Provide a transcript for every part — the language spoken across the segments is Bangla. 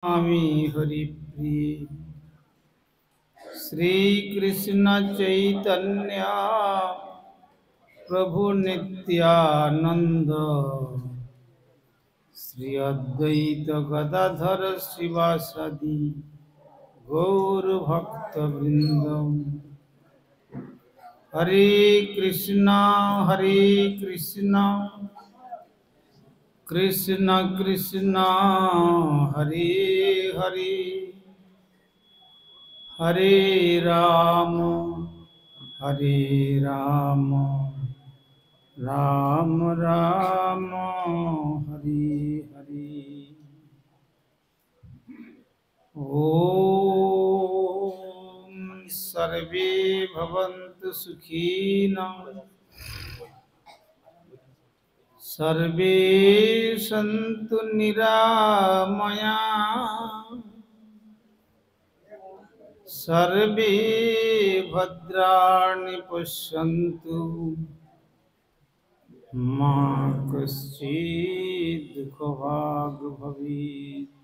स्वामी हरिप्रिय श्री कृष्ण चैतन्य प्रभु नित्यानंद श्री अद्वैत गदाधर शिवासादि गौर भक्त वृंद। हरे कृष्णा कृष्ण कृष्ण हरे हरे हरे राम राम राम हरे हरे। ओम सर्वे भवन्तु सुखिनः सर्वे सन्तु निरामयाः सर्वे भद्राणि पश्यन्तु मा कश्चित् दुःखभाग् भवेत्।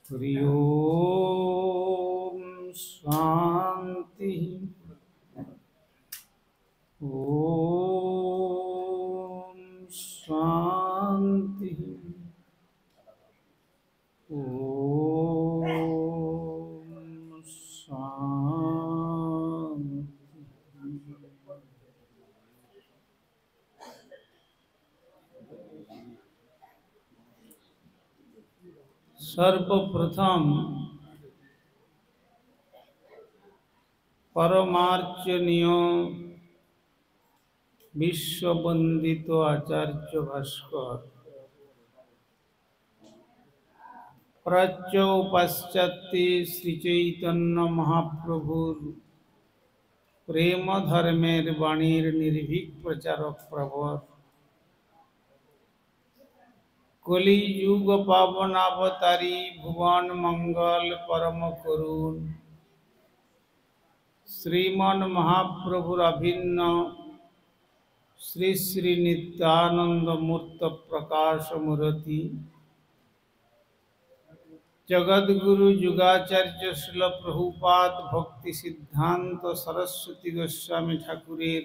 हरि ओम शांति ओम शांति ओम शांति। सर्वप्रथम परमार्चनीय विश्ववंदित आचार्य भास्कर प्राच्य पाश्चात्य श्री चैतन्य महाप्रभुर प्रेम धर्मेर बाणीर निर्भीक प्रचारक प्रवर कलियुग पावनावतारी भुवन मंगल परम करुण श्रीमन महाप्रभुर अभिन्न श्री श्री नित्यानंद मूर्त प्रकाश मूर्ति जगद्गुरु जुगाचार्य श्रील प्रभुपाद भक्ति सिद्धांत सरस्वती गोस्वामी ठाकुरेर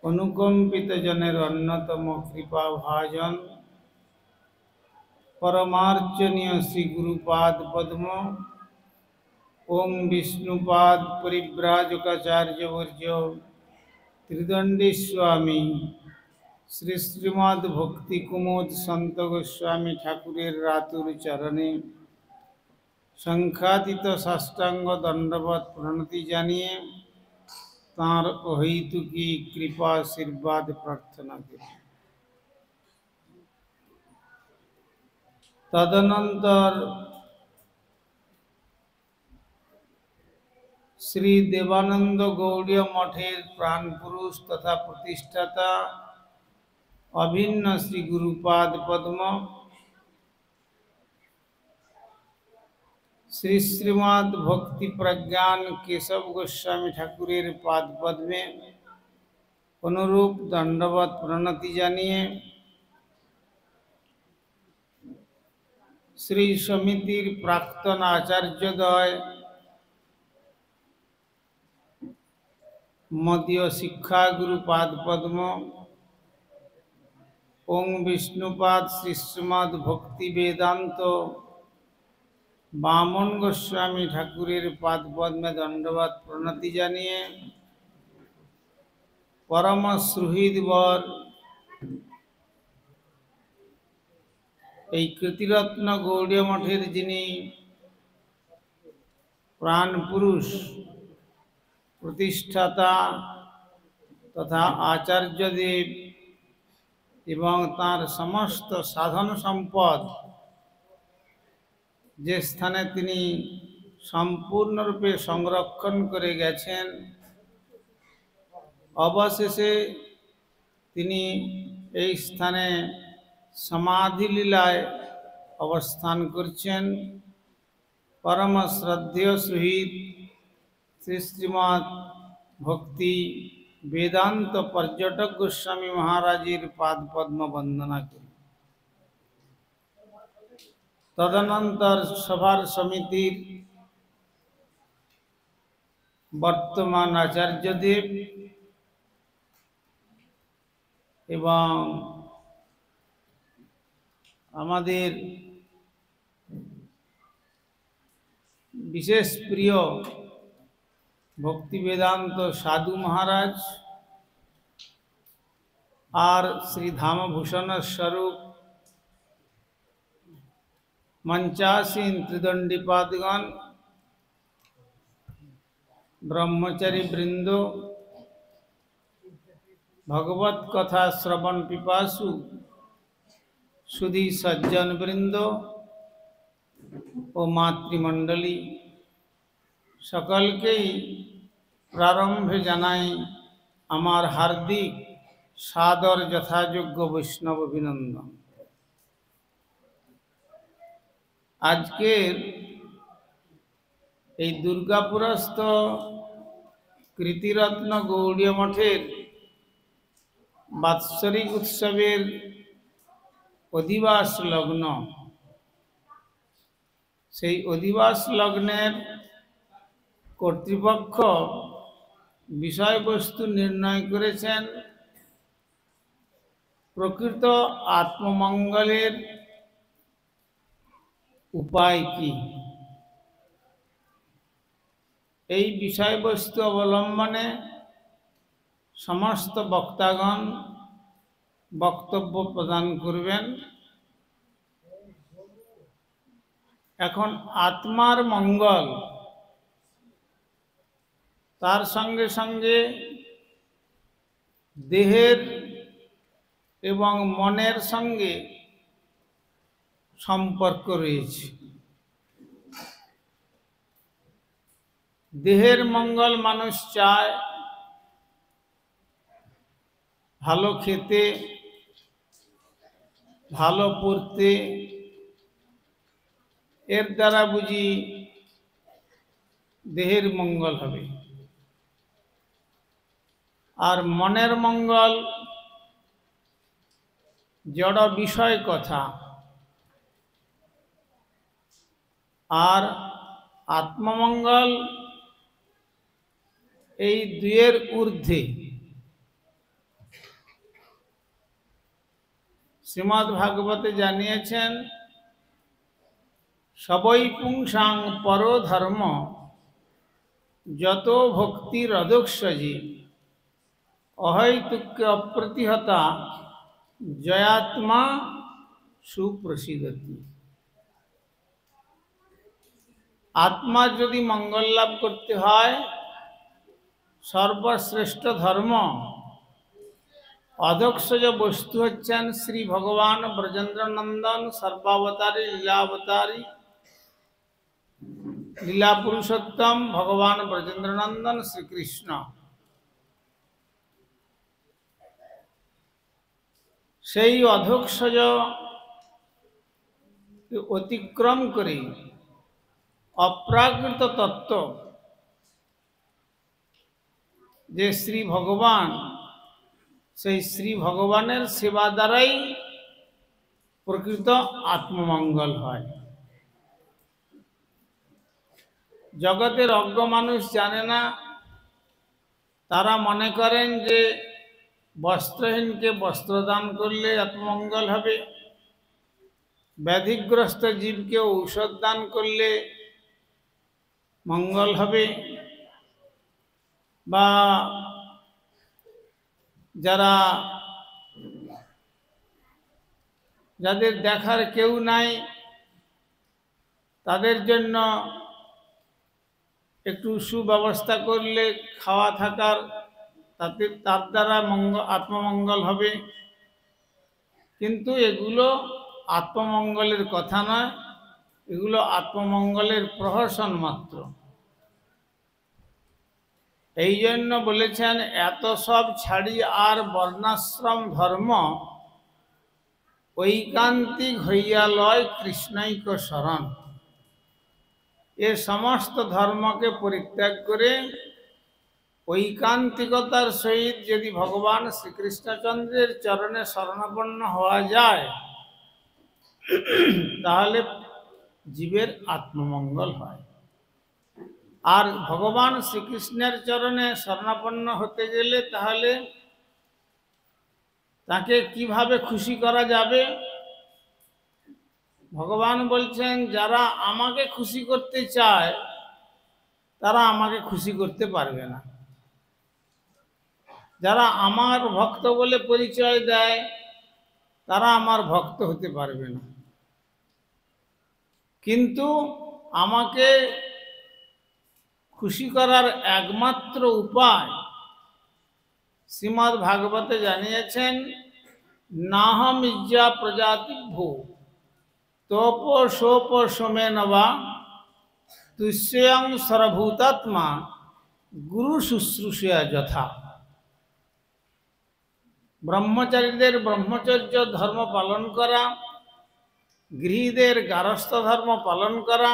अनुकंपित जनेर अन्यतम कृपा भाजन परमार्चनीय श्री गुरुपाद पद्म ओम विष्णुपाद परिव्राजकाचार्य वर्य त्रिदंडी स्वामी श्री श्रीमद् भक्ति कुमोद संत गोस्वामी ठाकुरेर रातुर चरणे संख्यातीत साष्टांग दंडवत प्रणति जानिए तार अहेतुकी कृपा आशीर्वाद प्रार्थना करें। तदनंतर श्री देवानंद गौड़ीय मठेर प्राण पुरुष तथा प्रतिष्ठाता अभिन्न श्री गुरुपाद पद्म श्री श्रीमद् भक्ति प्रज्ञान केशव गोस्वामी ठाकुरेर पाद पद्मे अनुरूप दंडवत प्रणति जानिए श्री समितिर प्राक्तन आचार्यद्वय मध्य शिक्षा गुरुपाद पद्म ओम विष्णुपाद श्री श्रीमद् भक्ति वेदांत बामन गोस्वामी ठाकुरेर पाद पद्मे दंडवत प्रणति जानिए परम सुहृदवर এই কৃতিরত্ন গৌড়ীয় মঠের যিনি প্রাণ পুরুষ প্রতিষ্ঠাতা তথা আচার্যদেব এবং তার সমস্ত সাধন সম্পদ যে স্থানে তিনি সম্পূর্ণরূপে সংরক্ষণ করে গেছেন অবশেষে তিনি এই স্থানে समाधि लीलाय अवस्थान करছেন। परम श्रद्धेय सहित श्री श्रीमद् भक्ति वेदांत पर्यटक गोस्वामी महाराजेर पाद पद्म वंदना करी। তদনন্তর সভার সমিতির বর্তমান আচার্যদেব এবং আমাদের বিশেষ প্রিয় ভক্তি বেদান্ত সাধু মহারাজ আর শ্রী ধামভূষণ স্বরূপ মঞ্চাসীন ত্রিদণ্ডীপাদগণ, ব্রহ্মচারী বৃন্দ, ভগবত কথা শ্রবণ পিপাসু সুধী সজ্জন বৃন্দ ও মাতৃমণ্ডলী, সকলকেই প্রারম্ভে জানাই আমার হার্দিক সাদর যথাযোগ্য বৈষ্ণব অভিনন্দন। আজকের এই দুর্গাপুরস্থ কৃতিরত্ন গৌড়ীয় মঠের বাৎসরিক উৎসবের অধিবাস লগ্ন। সেই অধিবাস লগ্নের কর্তৃপক্ষ বিষয়বস্তু নির্ণয় করেছেন প্রকৃত আত্মমঙ্গলের উপায় কি। এই বিষয়বস্তু অবলম্বনে সমস্ত বক্তাগণ বক্তব্য প্রদান করবেন। এখন আত্মার মঙ্গল, তার সঙ্গে সঙ্গে দেহের এবং মনের সঙ্গে সম্পর্ক রয়েছে। দেহের মঙ্গল মানুষ চায়, ভালো খেতে, ভালো পড়তে, এর দ্বারা বুঝি দেহের মঙ্গল হবে। আর মনের মঙ্গল জড় বিষয় কথা, আর আত্মমঙ্গল এই দুয়ের ঊর্ধ্বে। শ্রীমদ্ ভাগবতে জানিয়েছেন, সবই পুংসাং পরো ধর্ম যত ভক্তির অধোক্ষজি অহৈতুক্য অপ্রতিহতা জয়াত্মা সুপ্রসিদ্ধতি। আত্মার যদি মঙ্গল লাভ করতে হয়, সর্বশ্রেষ্ঠ ধর্ম অধোক্ষজ বস্তু হচ্ছেন শ্রী ভগবান ব্রজেন্দ্রনন্দন সর্বাবতারী লীলাবতারী লীলা পুরুষোত্তম ভগবান ব্রজেন্দ্রনন্দন শ্রীকৃষ্ণ। সেই অধোক্ষজ অতিক্রম করে অপ্রাকৃত তত্ত্ব যে শ্রী ভগবান, সেই শ্রী ভগবানের সেবা দ্বারাই প্রকৃত আত্মমঙ্গল হয়। জগতের অজ্ঞ মানুষ জানে না, তারা মনে করেন যে বস্ত্রহীনকে বস্ত্রদান করলে আত্মমঙ্গল হবে, ব্যাধিগ্রস্ত জীবকে ঔষধ দান করলে মঙ্গল হবে, বা যাদের দেখার কেউ নাই তাদের জন্য একটু সুব্যবস্থা করলে খাওয়া থাকার, তার দ্বারা আত্মমঙ্গল হবে। কিন্তু এগুলো আত্মমঙ্গলের কথা নয়, এগুলো আত্মমঙ্গলের প্রহসন মাত্র। এই জন্য বলেছেন, এত সব ছাড়ি আর বর্ণাশ্রম ধর্ম ঐকান্তিক হইয়া লয় কৃষ্ণৈক শরণ। এ সমস্ত ধর্মকে পরিত্যাগ করে ঐকান্তিকতার সহিত যদি ভগবান শ্রীকৃষ্ণচন্দ্রের চরণে শরণাপন্ন হওয়া যায়, তাহলে জীবের আত্মমঙ্গল হয়। আর ভগবান শ্রীকৃষ্ণের চরণে শরণাপন্ন হতে গেলে তাহলে তাকে কিভাবে খুশি করা যাবে? ভগবান বলছেন, যারা আমাকে খুশি করতে চায় তারা আমাকে খুশি করতে পারবে না। যারা আমার ভক্ত বলে পরিচয় দেয় তারা আমার ভক্ত হতে পারবে না। কিন্তু আমাকে খুশি করার একমাত্র উপায় শ্রীমদ্ ভাগবতে জানিয়েছেন, নাহম ইজ্জা প্রজাতিভ্যো তোপ সোপ সোমে নবা তুষ্যং সর্বভূতাত্মা গুরু শুশ্রূষয়া যথা। ব্রহ্মচারীদের ব্রহ্মচর্য ধর্ম পালন করা, গৃহীদের গারস্থ ধর্ম পালন করা,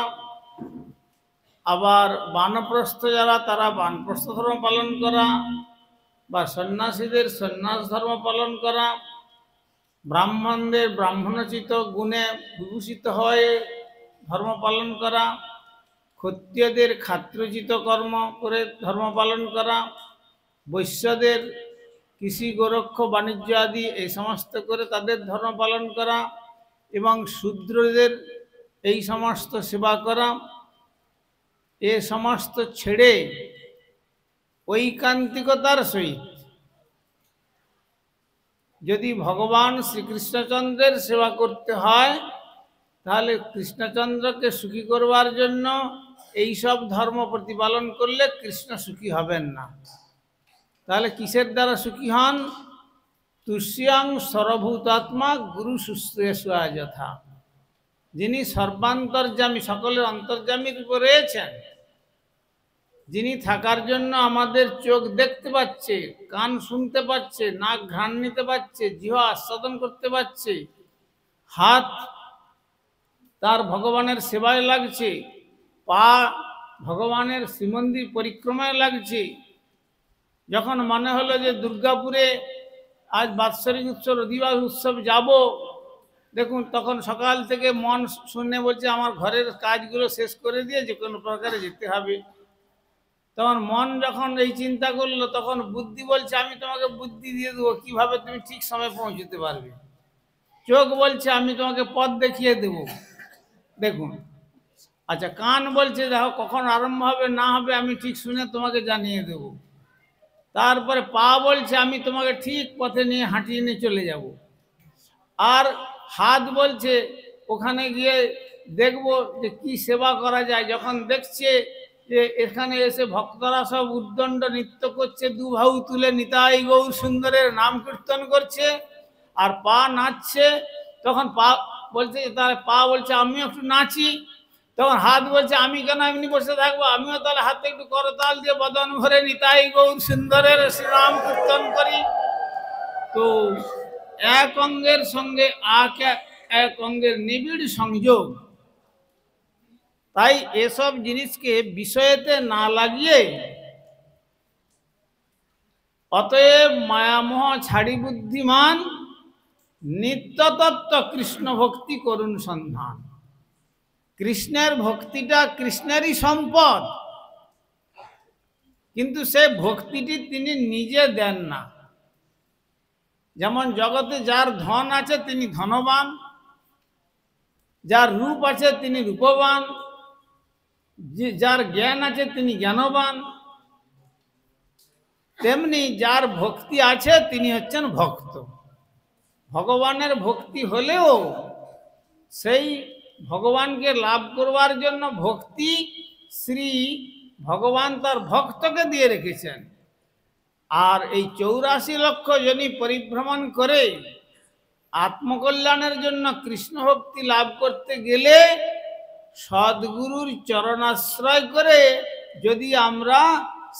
আবার বানপ্রস্থ যারা তারা বানপ্রস্থ ধর্ম পালন করা, বা সন্ন্যাসীদের সন্ন্যাস ধর্ম পালন করা, ব্রাহ্মণদের ব্রাহ্মণোচিত গুণে বিভূষিত হয়ে ধর্ম পালন করা, ক্ষত্রিয়দের ক্ষাত্রোচিত কর্ম করে ধর্ম পালন করা, বৈশ্যদের কৃষি গোরক্ষ বাণিজ্য আদি এই সমস্ত করে তাদের ধর্ম পালন করা, এবং শূদ্রদের এই সমস্ত সেবা করা, এ সমস্ত ছেড়ে ঐকান্তিকতার সহিত যদি ভগবান শ্রীকৃষ্ণচন্দ্রের সেবা করতে হয়, তাহলে কৃষ্ণচন্দ্রকে সুখী করবার জন্য এই সব ধর্ম প্রতিপালন করলে কৃষ্ণ সুখী হবেন না। তাহলে কিসের দ্বারা সুখী হন? তুষ্যাং সর্বভূতাত্মা গুরু শুশ্রূষয়া যথা। যিনি সর্বান্তর্যামী, সকলের অন্তর্যামীর উপরে রয়েছেন, যিনি থাকার জন্য আমাদের চোখ দেখতে পাচ্ছে, কান শুনতে পাচ্ছে, নাক ঘ্রাণ নিতে পাচ্ছে, জিহ্বা আস্বাদন করতে পাচ্ছে, হাত তার ভগবানের সেবায় লাগছে, পা ভগবানের শ্রীমন্দির পরিক্রমায় লাগছে। যখন মনে হলো যে দুর্গাপুরে আজ বাৎসরিক উৎসব, অধিবাস উৎসব যাব, দেখুন তখন সকাল থেকে মন শুনে বলছে আমার ঘরের কাজগুলো শেষ করে দিয়ে যে কোনো প্রকারে যেতে হবে। তখন মন যখন এই চিন্তা করলো, তখন বুদ্ধি বলছে আমি তোমাকে বুদ্ধি দিয়ে দেবো কিভাবে তুমি ঠিক সময় পৌঁছতে পারবে। চোখ বলছে আমি তোমাকে পথ দেখিয়ে দেব। দেখুন, আচ্ছা, কান বলছে দেখো কখন আরম্ভ হবে না হবে আমি ঠিক শুনে তোমাকে জানিয়ে দেব। তারপরে পা বলছে আমি তোমাকে ঠিক পথে নিয়ে হাঁটিয়ে নিয়ে চলে যাব। আর হাত বলছে ওখানে গিয়ে দেখবো যে কি সেবা করা যায়। যখন দেখছে যে এখানে এসে ভক্তরা সব উদ্দণ্ড নৃত্য করছে, দুবাহু তুলে নিতাই গৌর সুন্দরের নাম কীর্তন করছে, আর পা নাচছে, তখন পা বলছে, তার পা বলছে আমিও একটু নাচি। তখন হাত বলছে আমি কেন এমনি বসে থাকবো, আমিও তাহলে হাতে একটু করতাল দিয়ে বদন ভরে নিতাই গৌর সুন্দরের শ্রীনাম কীর্তন করি। তো এক অঙ্গের সঙ্গে এক অঙ্গের নিবিড় সংযোগ। তাই এসব জিনিসকে বিষয়েতে না লাগিয়ে অতএব মায়ামোহ ছাড়ি বুদ্ধিমান নিত্যতত্ত্ব কৃষ্ণ ভক্তি করুন সন্ধান। কৃষ্ণের ভক্তিটা কৃষ্ণেরই সম্পদ, কিন্তু সে ভক্তিটি তিনি নিজে দেন না। যেমন জগতে যার ধন আছে তিনি ধনবান, যার রূপ আছে তিনি রূপবান, যার জ্ঞান আছে তিনি জ্ঞানবান, তেমনি যার ভক্তি আছে তিনি হচ্ছেন ভক্ত। ভগবানের ভক্তি হলেও সেই ভগবানকে লাভ করবার জন্য ভক্তি শ্রী ভগবান তার ভক্তকে দিয়ে রেখেছেন। আর এই 84 লক্ষ জনি পরিভ্রমণ করে আত্মকল্যাণের জন্য কৃষ্ণ ভক্তি লাভ করতে গেলে সদ্গুরুর চরণাশ্রয় করে যদি আমরা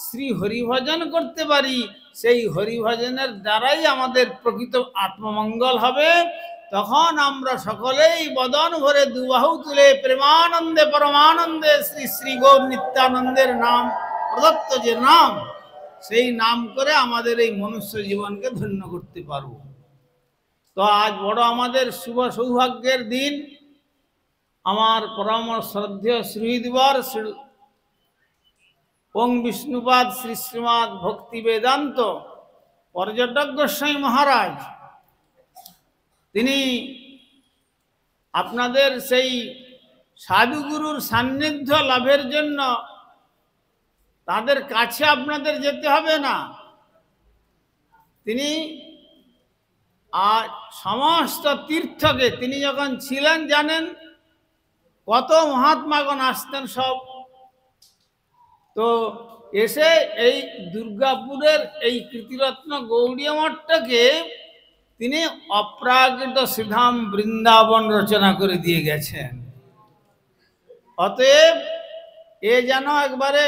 শ্রী হরিভজন করতে পারি, সেই হরিভজনের দ্বারাই আমাদের প্রকৃত আত্মমঙ্গল হবে। তখন আমরা সকলেই বদন ভরে দুবাহু তুলে প্রেমানন্দে পরমানন্দে শ্রী শ্রী গৌর নিত্যানন্দের নাম প্রদত্ত যে নাম, সেই নাম করে আমাদের এই মনুষ্য জীবনকে ধন্য করতে পারব। তো আজ বড় আমাদের শুভ সৌভাগ্যের দিন। আমার পরম শ্রদ্ধেয় শ্রীহৃদবর শ্রী ওং বিষ্ণুপাদ শ্রী শ্রীমৎ ভক্তি বেদান্ত পর্যটক গোস্বামী মহারাজ, তিনি আপনাদের সেই সাধুগুরুর সান্নিধ্য লাভের জন্য তাদের কাছে আপনাদের যেতে হবে না। তিনি সমস্ত তীর্থকে, তিনি যখন ছিলেন জানেন কত মহাত্মাগণ আসতেন সব, তো এসে এই দুর্গাপুরের এই কীর্তিরত্ন গৌড়ীয় মঠটাকে তিনি অপ্রাকৃত শ্রীধাম বৃন্দাবন রচনা করে দিয়ে গেছেন। অতএব এ যেন একবারে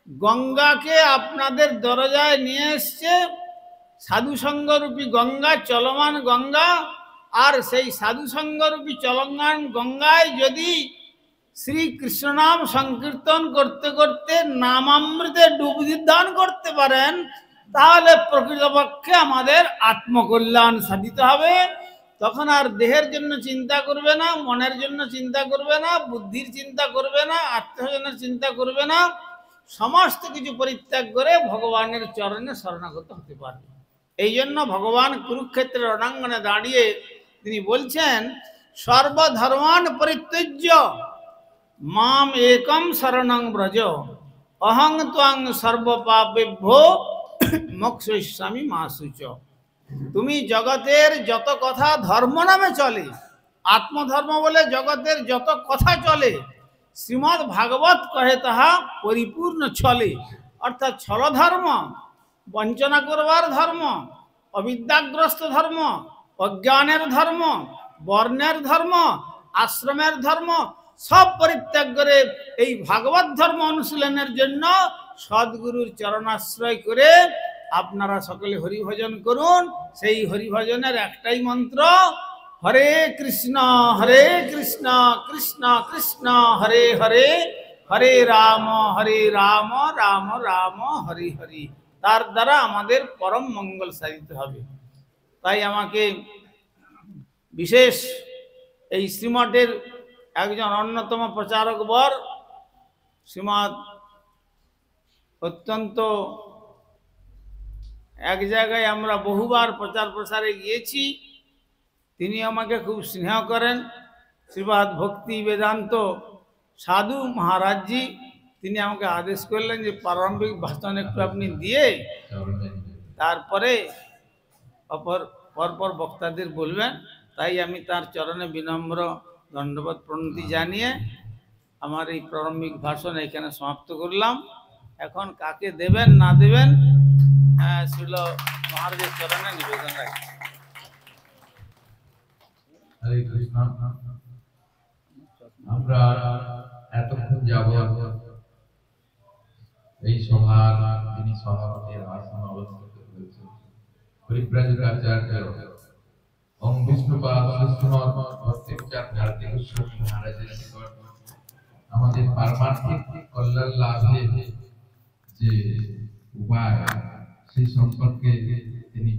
গঙ্গাকে আপনাদের দরজায় নিয়ে এসছে, সাধুসঙ্গরূপী গঙ্গা, চলমান গঙ্গা। আর সেই সাধুসঙ্গরূপী চলমান গঙ্গায় যদি শ্রীকৃষ্ণ নাম সংকীর্তন করতে করতে নামামৃতে ডুবুদান করতে পারেন, তাহলে প্রকৃতপক্ষে আমাদের আত্মকল্যাণ সাধিত হবে। তখন আর দেহের জন্য চিন্তা করবে না, মনের জন্য চিন্তা করবে না, বুদ্ধির চিন্তা করবে না, আত্মীয়জনের চিন্তা করবে না, সমস্ত কিছু পরিত্যাগ করে ভগবানের চরণে শরণাগত হতে পারবে। এই জন্য ভগবান কুরুক্ষেত্রের রণাঙ্গনে দাঁড়িয়ে তিনি বলছেন, সর্বধর্মান পরিত্যজ্য মাম একম শরণং ব্রজ, অহং ত্বং সর্বপাপেভ্যো মোক্ষয়িষ্যামি মা শুচ। তুমি জগতের যত কথা ধর্ম নামে চলে, আত্মধর্ম বলে জগতের যত কথা চলে, শ্রীমদ্ ভাগবত কহে তাহা পরিপূর্ণ ছলে। অর্থাৎ ছল ধর্ম, বঞ্চনা করবার ধর্ম, অবিদ্যাগ্রস্ত ধর্ম, অজ্ঞানের ধর্ম, বর্ণের ধর্ম, আশ্রমের ধর্ম সব পরিত্যাগ করে এই ভাগবত ধর্ম অনুশীলনের জন্য সদ্গুরুর চরণাশ্রয় করে আপনারা সকলে হরিভজন করুন। সেই হরিভজনের একটাই মন্ত্র, হরে কৃষ্ণ কৃষ্ণ কৃষ্ণ হরে হরে, হরে রাম রাম রাম হরে হরে। তার দ্বারা আমাদের পরম মঙ্গল সাধিত হবে। তাই আমাকে বিশেষ এই শ্রীমঠের একজন অন্যতম প্রচারক বর, শ্রীমৎ অত্যন্ত এক জায়গায় আমরা বহুবার প্রচার প্রসারে গিয়েছি, তিনি আমাকে খুব স্নেহ করেন। শ্রীমৎ ভক্তি বেদান্ত সাধু মহারাজজি তিনি আমাকে আদেশ করলেন যে প্রারম্ভিক ভাষণ একটু আপনি দিয়ে তারপরে পরপর বক্তাদের বলবেন। তাই আমি তার চরণে বিনম্র দণ্ডবোধ প্রণতি জানিয়ে আমার এই প্রারম্ভিক ভাষণ এখানে সমাপ্ত করলাম। এখন কাকে দেবেন না দেবেন শ্রীল মহারাজের চরণে নিবেদন রাখি। হরে কৃষ্ণ। আমরা এতক্ষণ যাবৎ এই সভার যিনি সভাপতির আসন অবস্থিত হয়েছে পরিব্রাজক আচার্য ওং বিষ্ণুপাদ শ্রীমৎ ভক্তিবিচার ভারতী গোস্বামী মহারাজের নিকট আমাদের পারমার্থিক কল্যাণ লাভে যে উপায় সেই সম্পর্কে তিনি